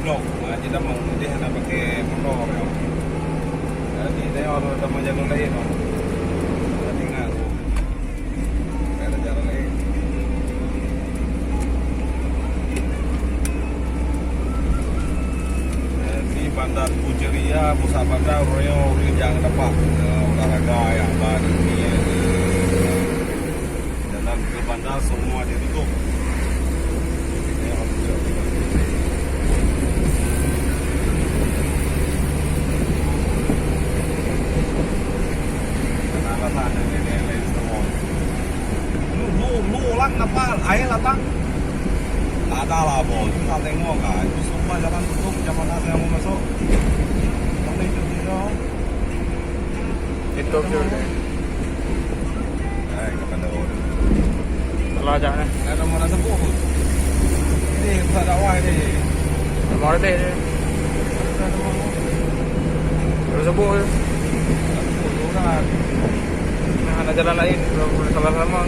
blok. Kita mau dia nak pakai motor ya. Jadi dia orang teman jalan lain. Kita tinggal. Ada jalan lain. Di Bandar Pujeria, pusat bandar Royal Rijang Depak. Olahraga yang baru ini. Jalan ke bandar semua ditutup. Lu lang apa air latang ada lah bos kita tengok kan itu semua jalan tutup zaman ada yang mau masuk tapi itu Itu juga. kepada orang Kalau aja nih. ada mana sepuh ini bukan dakwah ini Mau deh. Terus sebut. orang Nah, ada jalan lain kalau boleh salah sama.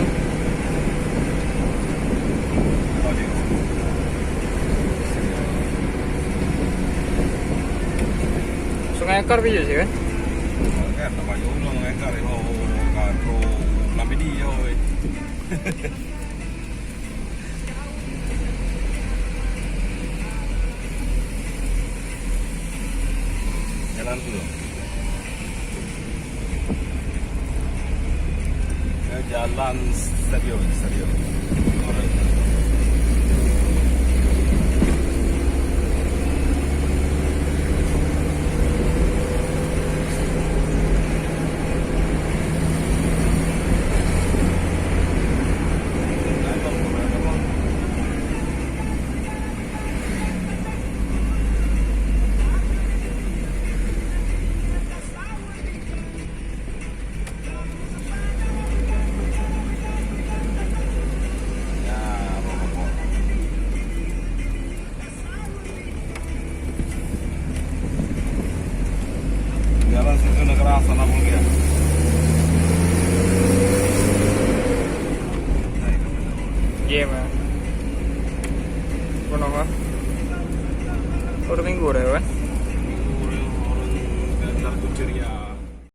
Sungai Akar bija sih kan? kan tambah jauh lah mereka kalau kalau lambe dia oi jalan dulu jalan stadion